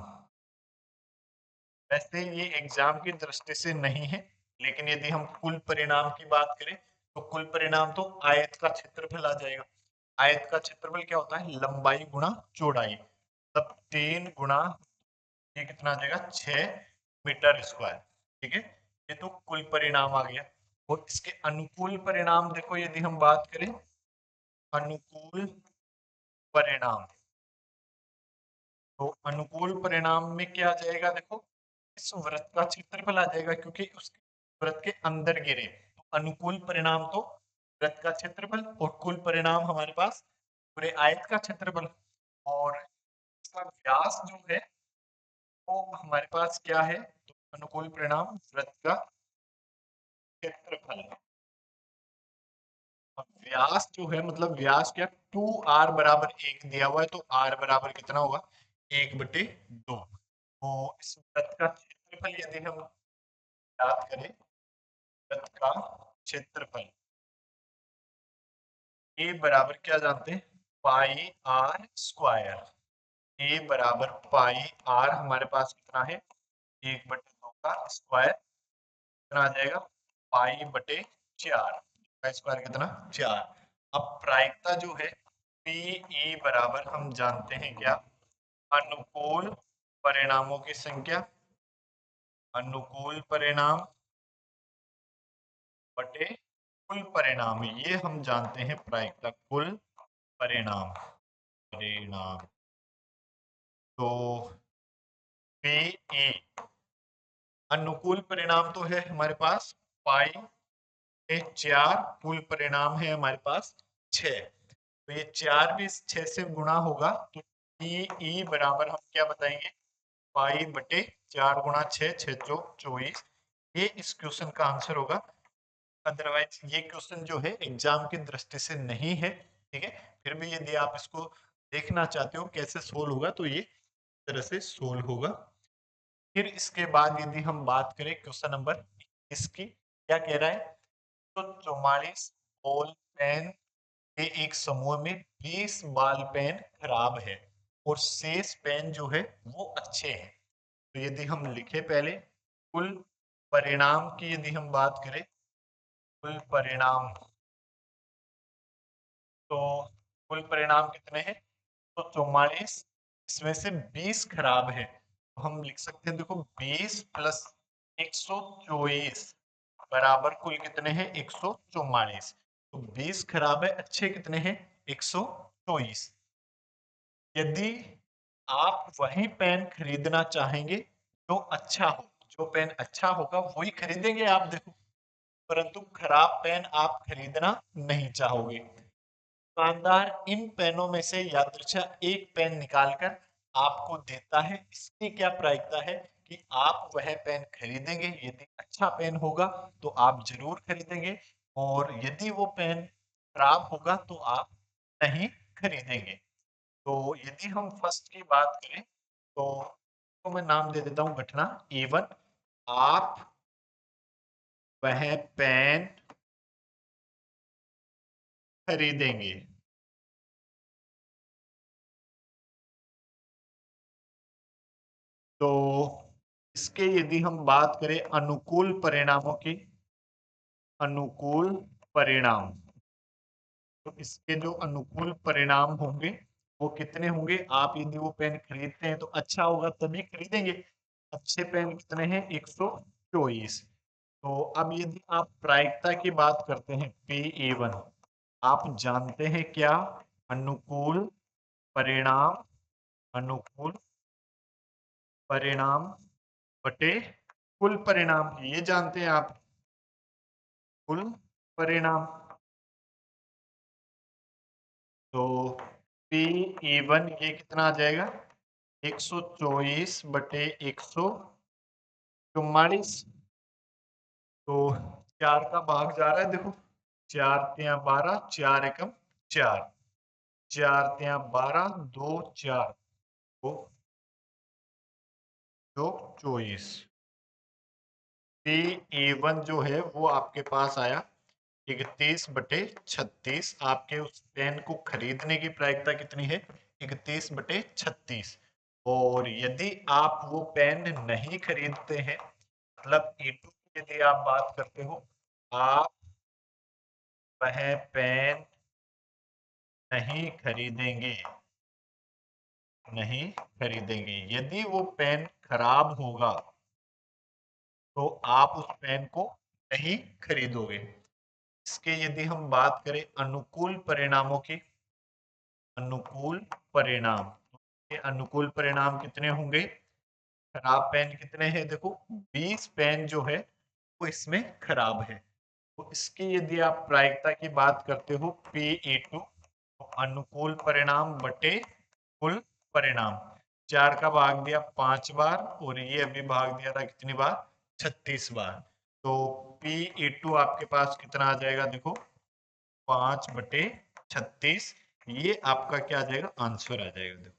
वैसे ये एग्जाम की दृष्टि से नहीं है, लेकिन यदि हम कुल परिणाम की बात करें तो कुल परिणाम तो आयत का क्षेत्रफल आ जाएगा। आयत का क्षेत्रफल क्या होता है, लंबाई गुणा चौड़ाई, तब 3 गुणा ये कितना आ जाएगा, 6 मीटर स्क्वायर। ठीक है, ये तो कुल परिणाम आ गया। और इसके अनुकूल परिणाम देखो, यदि हम बात करें अनुकूल परिणाम, तो अनुकूल परिणाम में क्या आ जाएगा, देखो इस वृत्त का क्षेत्रफल आ जाएगा क्योंकि उस वृत्त के अंदर गिरे। तो अनुकूल परिणाम तो वृत्त का क्षेत्रफल और कुल परिणाम हमारे पास पूरे आयत का क्षेत्रफल। और इसका व्यास जो है वो हमारे पास क्या है, तो अनुकूल परिणाम वृत्त का क्षेत्रफल। अब व्यास जो है मतलब व्यास क्या, 2r = 1 दिया हुआ है, तो r बराबर कितना होगा, 1/2। तो इस वृत्त का क्षेत्रफल यदि हम याद करें, वृत्त का क्षेत्रफल ए बराबर क्या जानते हैं, पाई आर स्क्वायर। ए बराबर पाई आर हमारे पास कितना है, 1/2 का स्क्वायर कितना आ जाएगा, पाई/4 का स्क्वायर कितना, 4। अब प्रायिकता जो है पी ई बराबर हम जानते हैं क्या, अनुकूल परिणामों की संख्या, अनुकूल परिणाम बटे कुल परिणाम, ये हम जानते हैं प्रायिकता, कुल परिणाम, परिणाम। तो पे ए अनुकूल परिणाम तो है हमारे पास पाई/4, कुल परिणाम है हमारे पास 6। तो ये 4 भी 6 से गुणा होगा, तो पी ई बराबर हम क्या बताएंगे, पाई/4 गुणा 6, 6 चौक 24। ये इस क्वेश्चन का आंसर होगा। अदरवाइज ये क्वेश्चन जो है एग्जाम की दृष्टि से नहीं है। ठीक है, फिर भी यदि आप इसको देखना चाहते हो कैसे सोल्व होगा, तो ये इस तरह से सोल्व होगा। फिर इसके बाद यदि हम बात करें क्वेश्चन नंबर 21 की, क्या कह रहा है, तो 44 बॉल पेन के एक समूह में 20 बॉल पेन खराब है और शेष पेन जो है वो अच्छे हैं। तो यदि हम लिखे पहले कुल परिणाम की, यदि हम बात करें कुल परिणाम, तो कुल परिणाम कितने हैं, तो 44, इसमें से 20 खराब है, तो हम लिख सकते हैं देखो 20 प्लस 124 बराबर कुल कितने हैं, 144। तो 20 खराब है, अच्छे कितने हैं, 124। यदि आप वही पेन खरीदना चाहेंगे जो अच्छा हो, जो पेन अच्छा होगा वही खरीदेंगे आप, देखो, परंतु खराब पेन आप खरीदना नहीं चाहोगे। दुकानदार इन पेनों में से यादृच्छा एक पेन निकालकर आपको देता है, इसकी क्या प्रायिकता है कि आप वह पेन खरीदेंगे, यदि अच्छा पेन होगा तो आप जरूर खरीदेंगे, और यदि वो पेन खराब होगा तो आप नहीं खरीदेंगे। तो यदि हम फर्स्ट की बात करें तो मैं नाम दे देता हूं घटना A1। आप वह पेन खरीदेंगे। तो इसके यदि हम बात करें अनुकूल परिणामों की, अनुकूल परिणाम, तो इसके जो अनुकूल परिणाम होंगे वो कितने होंगे? आप यदि वो पेन खरीदते हैं तो अच्छा होगा तभी खरीदेंगे। अच्छे पेन कितने हैं? 124। तो अब यदि आप प्रायिकता की बात करते हैं P(A1), आप जानते हैं क्या? अनुकूल परिणाम, अनुकूल परिणाम बटे कुल परिणाम, ये जानते हैं आप, कुल परिणाम। तो P(A1) ये कितना आ जाएगा? 124 बटे 144। तो 4 का भाग जा रहा है, देखो 4 तिया 12, 4 एकम 4, 4 तिया 12, 2 4, तो 24। P(A1) जो है वो आपके पास आया 31 बटे 36। आपके उस पेन को खरीदने की प्रायिकता कितनी है? 31 बटे 36। और यदि आप वो पेन नहीं खरीदते हैं, मतलब E2 की यदि आप बात करते हो, आप वह पेन नहीं खरीदेंगे, नहीं खरीदेंगे। यदि वो पेन खराब होगा तो आप उस पेन को नहीं खरीदोगे। इसके यदि हम बात करें अनुकूल परिणामों की, अनुकूल परिणाम, ये अनुकूल परिणाम कितने होंगे? खराब पेन कितने हैं? देखो 20 पेन जो है वो इसमें खराब है। तो इसकी यदि आप प्रायिकता की बात करते हो P(A2), तो अनुकूल परिणाम बटे कुल परिणाम, 4 का भाग दिया 5 बार और ये अभी भाग दिया था कितनी बार? 36 बार। तो P(A2) आपके पास कितना आ जाएगा? देखो 5 बटे 36, ये आपका क्या आ जाएगा? आंसर आ जाएगा। देखो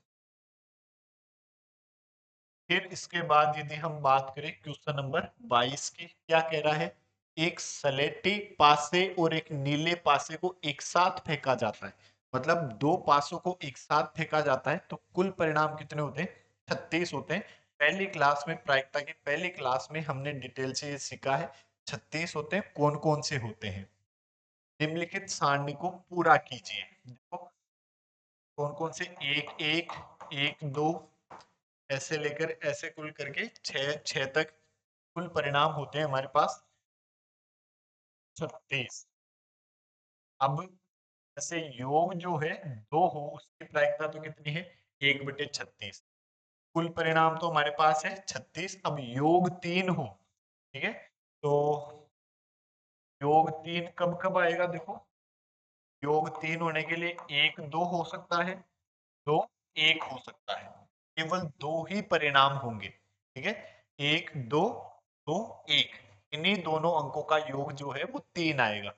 फिर इसके बाद यदि हम बात करें क्वेश्चन नंबर 22 की, क्या कह रहा है? एक सलेटी पासे और एक नीले पासे को एक साथ फेंका जाता है, मतलब दो पासों को एक साथ फेंका जाता है, तो कुल परिणाम कितने होते हैं? 36 होते हैं। पहली क्लास में, प्रायिकता की पहली क्लास में हमने डिटेल से ये सीखा है 36 होते हैं। कौन कौन से होते हैं? निम्नलिखित सारणी को पूरा कीजिए। देखो कौन कौन से, एक एक, एक दो, ऐसे लेकर ऐसे कुल करके छह छह तक कुल परिणाम होते हैं हमारे पास 36। अब जैसे योग जो है दो हो, उसकी प्रायिकता तो कितनी है? 1/36। कुल परिणाम तो हमारे पास है 36। अब योग 3 हो, ठीक है, तो योग 3 कब कब आएगा? देखो योग 3 होने के लिए 1 2 हो सकता है, 2 1 हो सकता है। केवल दो ही परिणाम होंगे, ठीक है, 1 2 2 1। इन्हीं दोनों अंकों का योग जो है वो 3 आएगा।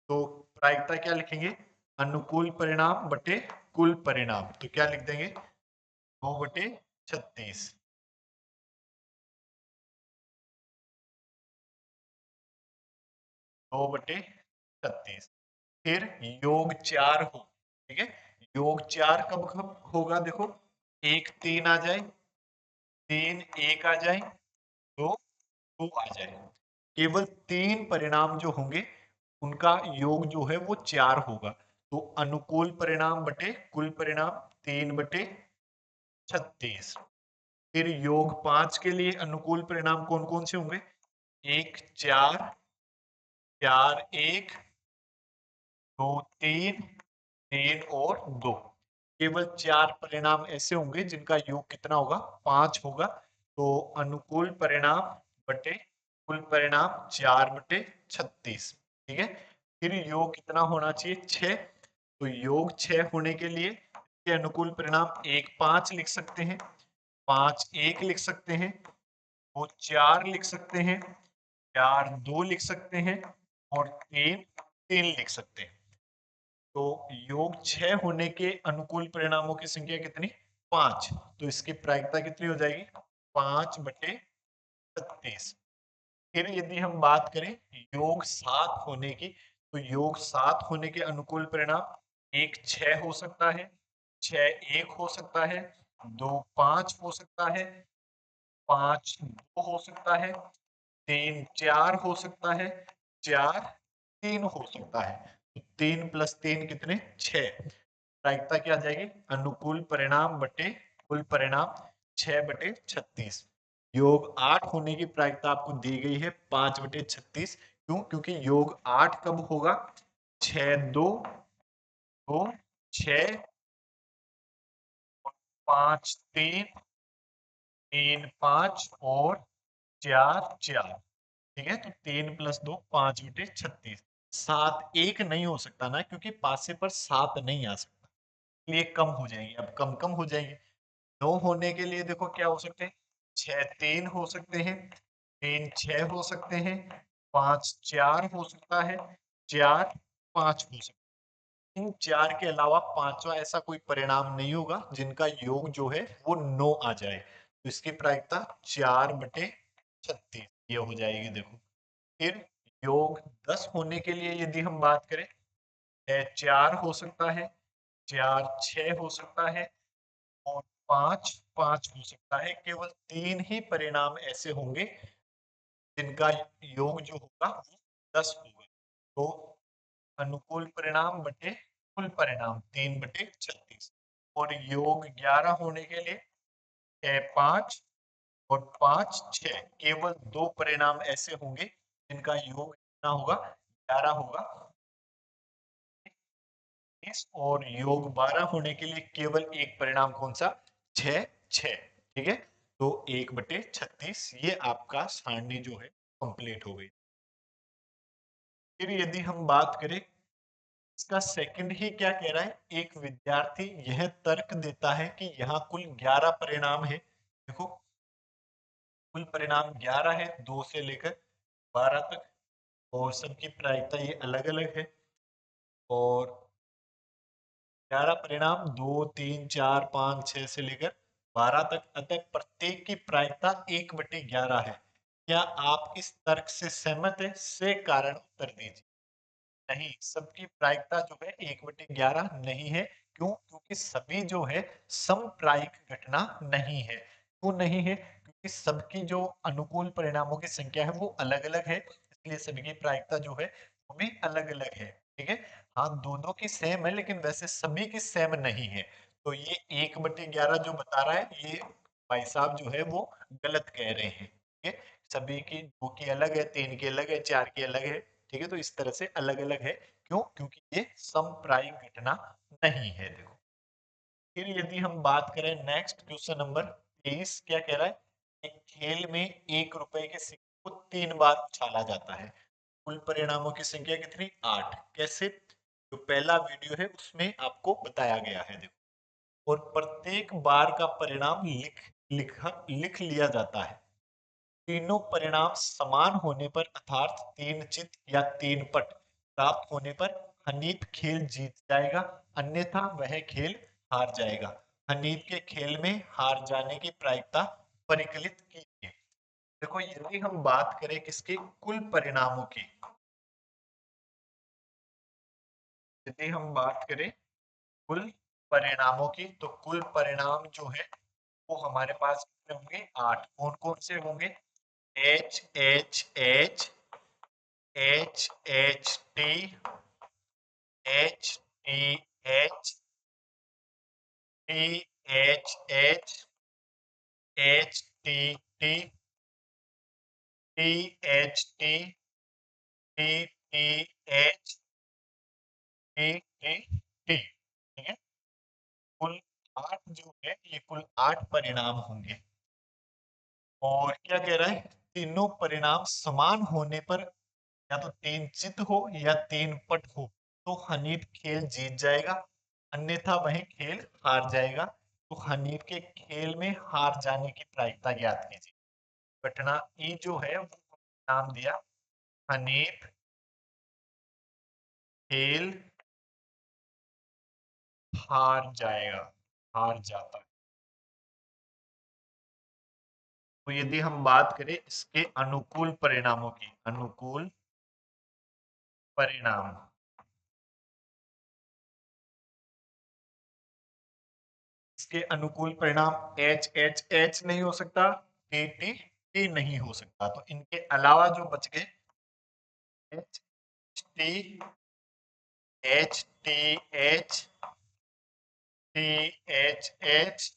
तो प्रायिकता क्या लिखेंगे? अनुकूल परिणाम बटे कुल परिणाम, तो क्या लिख देंगे? 2/36। 2/36। फिर योग 4 हो, ठीक है, योग 4 कब कब होगा? देखो 1 3 आ जाए, 3 1 आ जाए, 2 2 आ जाए। केवल 3 परिणाम जो होंगे उनका योग जो है वो 4 होगा। तो अनुकूल परिणाम बटे कुल परिणाम 3/36। फिर योग 5 के लिए अनुकूल परिणाम कौन कौन से होंगे? 1 4, 4 1, 2 3, 3 और 2। केवल 4 परिणाम ऐसे होंगे जिनका योग कितना होगा? 5 होगा। तो अनुकूल परिणाम बटे कुल परिणाम 4/36, ठीक है। फिर योग कितना होना चाहिए? 6। तो योग 6 होने के लिए के अनुकूल परिणाम 1 5 लिख सकते हैं, 5 1 लिख सकते हैं, वो 4 लिख सकते हैं, 4 2 लिख सकते हैं और 3 3 लिख सकते हैं। तो योग 6 होने के अनुकूल परिणामों की संख्या कितनी? 5। तो इसकी प्रायिकता कितनी हो जाएगी? 5/36। फिर यदि हम बात करें योग 7 होने की, तो योग 7 होने के अनुकूल परिणाम 1 6 हो सकता है, 6 1 हो सकता है, 2 5 हो सकता है 5 2 हो सकता है, 3 4 हो सकता है, 4 3 हो सकता है। तो 3 प्लस 3 कितने 6। प्रायिकता क्या आ जाएगी अनुकूल परिणाम बटे कुल परिणाम 6/36। योग 8 होने की प्रायिकता आपको दी गई है 5/36। क्यों? क्योंकि योग 8 कब होगा 6 2 2 6 5 3 3 5 और 4 4। ठीक है, तो 3 प्लस 2 5/36। 7 1 नहीं हो सकता ना, क्योंकि पासे पर 7 नहीं आ सकता, ये कम हो जाएंगे, अब कम कम हो जाएंगे। 9 होने के लिए देखो क्या हो सकते हैं 6 3 हो सकते हैं, 3 6 हो सकते हैं, 5 4 हो सकता है, 4 5 हो सकता है। इन 4 के अलावा पांचवा ऐसा कोई परिणाम नहीं होगा जिनका योग जो है वो 9 आ जाए। तो इसकी प्रायिकता 4/36 ये हो जाएगी। देखो फिर योग 10 होने के लिए यदि हम बात करें 4 हो सकता है, 4 6 हो सकता है और 5 5 हो सकता है। केवल 3 ही परिणाम ऐसे होंगे जिनका योग जो होगा वो 10 होगा। तो अनुकूल परिणाम बटे कुल परिणाम 3/36। और योग 11 होने के लिए 5 और 5 6 केवल 2 परिणाम ऐसे होंगे जिनका योग कितना होगा 11 होगा। और योग 12 होने के लिए केवल एक परिणाम कौन सा 6 6। ठीक है, तो 1/36 ये आपका सारणी जो है कंप्लीट हो गई। फिर यदि हम बात करें इसका सेकंड ही क्या कह रहा है, एक विद्यार्थी यह तर्क देता है कि यहाँ कुल 11 परिणाम है। देखो कुल परिणाम 11 है 2 से लेकर 12 तक, और सबकी प्रायिकता ये अलग अलग है। और 11 परिणाम 2 3 4 5 6 से लेकर 12 तक, अतः प्रत्येक की प्रायिकता 1/11 है। क्या आप इस तर्क से सहमत है? से कारण उत्तर दीजिए। नहीं, सबकी प्रायिकता जो है 1/11 नहीं है। क्यों? क्योंकि सभी जो है समप्रायिक घटना नहीं है। क्यों नहीं है? क्योंकि सबकी जो अनुकूल परिणामों की संख्या है वो अलग अलग है, इसलिए सभी की प्रायिकता जो है वो भी अलग अलग है। ठीक है, हाँ दोनों की सेम है लेकिन वैसे सभी की सेम नहीं है। तो ये 1/11 जो बता रहा है ये भाई साहब जो है वो गलत कह रहे हैं। ठीक है, सभी की दो की अलग है, 3 की अलग है, 4 की अलग है। ठीक है, तो इस तरह से अलग अलग है। क्यों? क्योंकि ये समप्रायिक घटना नहीं है। देखो फिर यदि हम बात करें नेक्स्ट क्वेश्चन नंबर 23 क्या कह रहा है, एक खेल में 1 रुपए के सिक्के को 3 बार उछाला जाता है, कुल परिणामों की संख्या कितनी 8। कैसे? जो पहला वीडियो है उसमें आपको बताया गया है। देखो और प्रत्येक बार का परिणाम लिख लिया जाता है। तीनों परिणाम समान होने पर अर्थात 3 चित या 3 पट प्राप्त होने पर हनीफ खेल जीत जाएगा, अन्यथा वह खेल हार जाएगा। हनीफ के खेल में हार जाने की प्रायिकता परिकलित कीजिए। देखो यदि हम बात करें किसके कुल परिणामों की, यदि हम बात करें कुल परिणामों की, तो कुल परिणाम जो है वो हमारे पास कितने होंगे 8। कौन कौन से होंगे H H H H H T H T H T H H H T T T H T T T H T T T. ठीक है, कुल 8 जो है ये कुल 8 परिणाम होंगे। और क्या कह रहा है, तीनों परिणाम समान होने पर या तो 3 चित हो या 3 पट हो तो हनीफ खेल जीत जाएगा, अन्यथा वह खेल हार जाएगा। तो हनीफ के खेल में हार जाने की प्रायिकता ज्ञात कीजिए। घटना ई जो है वो नाम दिया हनीफ खेल हार जाएगा, हार जाता है। तो यदि हम बात करें इसके अनुकूल परिणामों की, अनुकूल परिणाम, इसके अनुकूल परिणाम एच एच एच नहीं हो सकता, टी टी टी नहीं हो सकता, तो इनके अलावा जो बच गए H T H T H T H H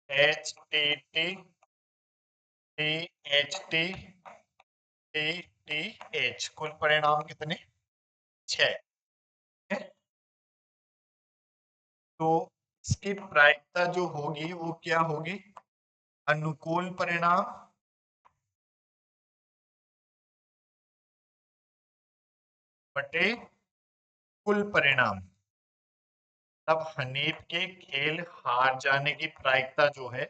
H T T T H T T T H, कुल परिणाम कितने? 6 है। तो इसकी प्रायिकता जो होगी वो क्या होगी? अनुकूल परिणाम बटे कुल परिणाम। तब हनीफ के खेल हार जाने की प्रायिकता जो है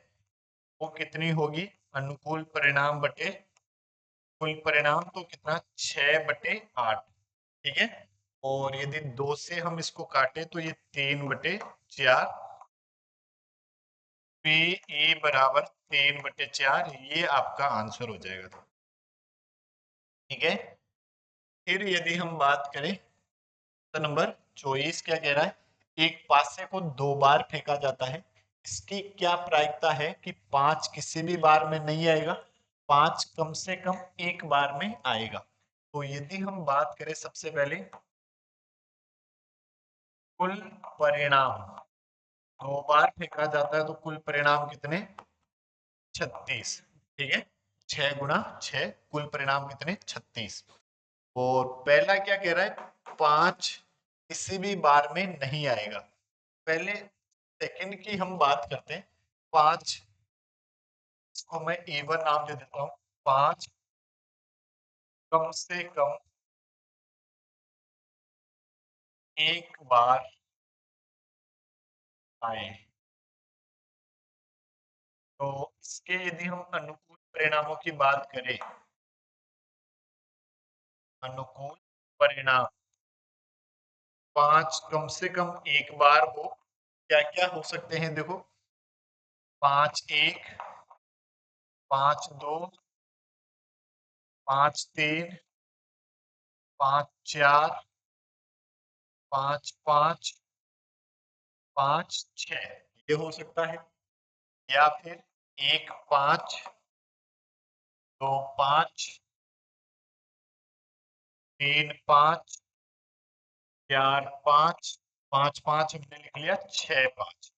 वो कितनी होगी? अनुकूल परिणाम बटे कुल परिणाम, तो कितना? 6/8। ठीक है। और यदि 2 से हम इसको काटे तो ये 3/4, पी ई बराबर 3/4, ये आपका आंसर हो जाएगा। ठीक है। फिर यदि हम बात करें तो नंबर 24 क्या कह रहा है? एक पासे को 2 बार फेंका जाता है, इसकी क्या प्रायिकता है कि 5 किसी भी बार में नहीं आएगा, 5 कम से कम एक बार में आएगा। तो यदि हम बात करें सबसे पहले कुल परिणाम, 2 बार फेंका जाता है तो कुल परिणाम कितने? 36। ठीक है। 6 गुणा 6, कुल परिणाम कितने? 36। और पहला क्या कह रहा है? 5 किसी भी बार में नहीं आएगा। पहले सेकंड की हम बात करते हैं। 5, इसको मैं A1 नाम दे देता हूं। 5 कम से कम एक बार आए। तो इसके यदि हम अनुकूल परिणामों की बात करें, अनुकूल परिणाम 5 कम से कम एक बार हो, क्या क्या हो सकते हैं? देखो, 5-1, 5-2, 5-3, 5-4, 5-5, 5-6, ये हो सकता है। या फिर 1-5, 2-5, 3-5, 4-5, 5-5 हमने लिख लिया, 6-5।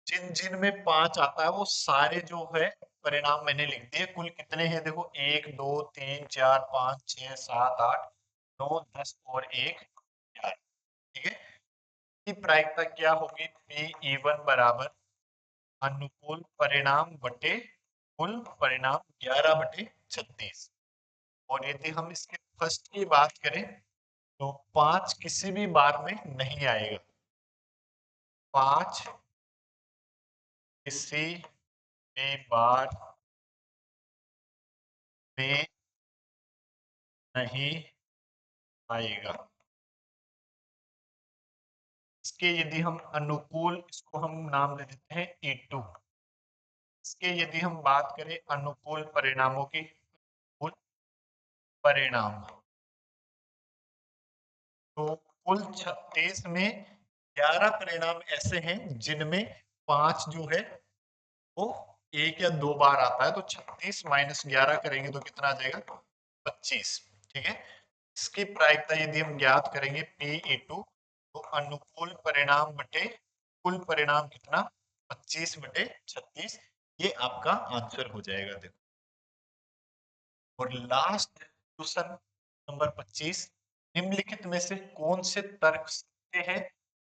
जिन जिन में 5 आता है वो सारे जो है परिणाम मैंने लिख दिए। कुल कितने हैं? देखो, 1 2 3 4 5 6 7 8 9 10 और 1 11। ठीक है। की प्रायिकता क्या होगी? P(E1) बराबर अनुकूल परिणाम बटे कुल परिणाम 11/36। और यदि हम इसके फर्स्ट की बात करें तो 5 किसी भी बार में नहीं आएगा, 5 किसी भी बार में नहीं आएगा। इसके यदि हम अनुकूल, इसको हम नाम दे देते हैं E2। इसके यदि हम बात करें अनुकूल परिणामों की, कुल परिणाम, तो कुल 36 में 11 परिणाम ऐसे हैं जिनमें 5 जो है वो 1 या 2 बार आता है। तो 36 माइनस 11 करेंगे तो कितना आ जाएगा? 25। ठीक है। इसकी प्रायिकता यदि हम ज्ञात करेंगे P(E2), तो अनुकूल परिणाम बटे कुल परिणाम कितना? 25/36। ये आपका आंसर हो जाएगा। देखो, और लास्ट क्वेश्चन नंबर 25, निम्नलिखित में से कौन से तर्क सत्य है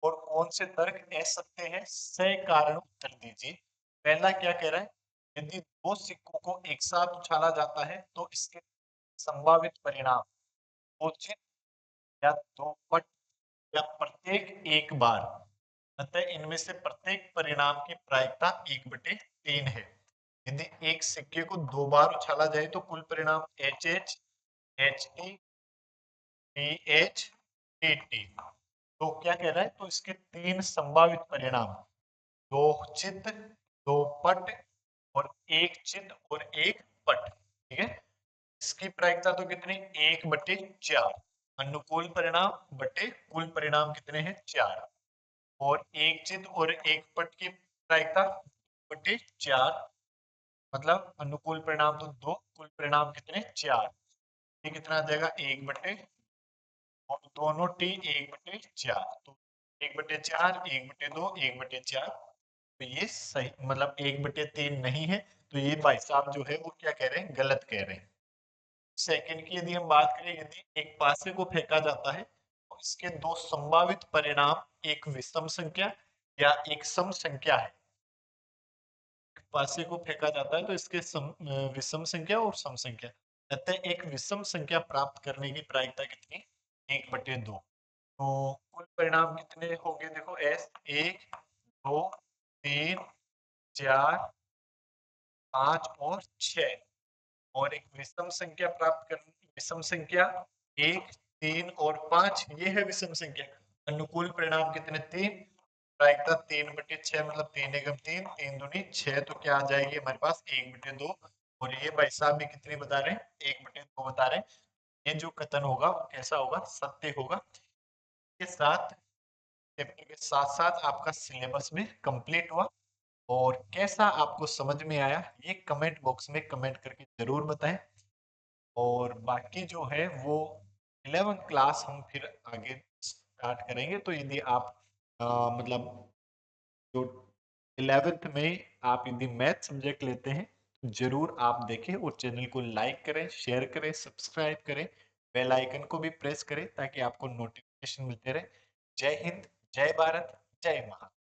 और कौन से तर्क असत्य है? सही कारण उत्तर दीजिए। पहला क्या कह रहा है? यदि 2 सिक्कों को एक साथ उछाला जाता है तो इसके संभावित परिणाम उचित या 2 पट या प्रत्येक एक बार, अतः इनमें से प्रत्येक परिणाम की प्रायिकता 1/3 है। यदि एक सिक्के को 2 बार उछाला जाए तो कुल परिणाम HH, HT, TH, TT। तो क्या कह रहा है? तो इसके 3 संभावित परिणाम, 2 चित, 2 पट और 1 चित और 1 पट। ठीक है। इसकी प्रायिकता तो कितनी? 1/4। अनुकूल परिणाम बटे कुल परिणाम कितने हैं? 4। और 1 चित और 1 पट की प्रायिकता 1/4। मतलब अनुकूल परिणाम तो 2, कुल परिणाम कितने 4। ये कितना आ जाएगा 1/, और दोनों टी 1/4, तो 1/4, 1/2, 1/4। तो ये सही मतलब 1/3 नहीं है, तो ये भाई साहब जो है वो क्या कह रहे हैं, गलत कह रहे हैं। सेकंड की यदि हम बात करें, यदि एक पासे को फेंका जाता है तो इसके दो संभावित परिणाम एक विषम संख्या या एक सम संख्या है। पासे को फेंका जाता है तो इसके विषम संख्या और सम संख्या, अतः एक विषम संख्या प्राप्त करने की प्रायिकता कितनी, 1/2। तो कुल परिणाम कितने होंगे, देखो एस 1, 2, 3, 4, 5 और 6, और एक विषम संख्या प्राप्त कर, विषम संख्या 1, 3 और 5, ये है विषम संख्या। अनुकूल परिणाम कितने 3, प्रायिकता 3/6, मतलब 3 एकम 3, 3 दूनी 6, तो क्या आ जाएगी हमारे पास 1/2। और ये भाई साहब भी कितने बता रहे हैं, 1/2 बता रहे हैं। ये जो कथन होगा वो कैसा होगा, सत्य होगा। के साथ चैप्टर के साथ साथ आपका सिलेबस में कंप्लीट हुआ। और कैसा आपको समझ में आया ये कमेंट बॉक्स में कमेंट करके जरूर बताएं। और बाकी जो है वो 11th क्लास हम फिर आगे स्टार्ट करेंगे। तो यदि आप मतलब जो 11th में आप यदि मैथ सब्जेक्ट लेते हैं तो जरूर आप देखें और चैनल को लाइक करें, शेयर करें, सब्सक्राइब करें, बेल आइकन को भी प्रेस करें ताकि आपको नोटिफिकेशन मिलते रहे। जय हिंद, जय भारत, जय महाराष्ट्र।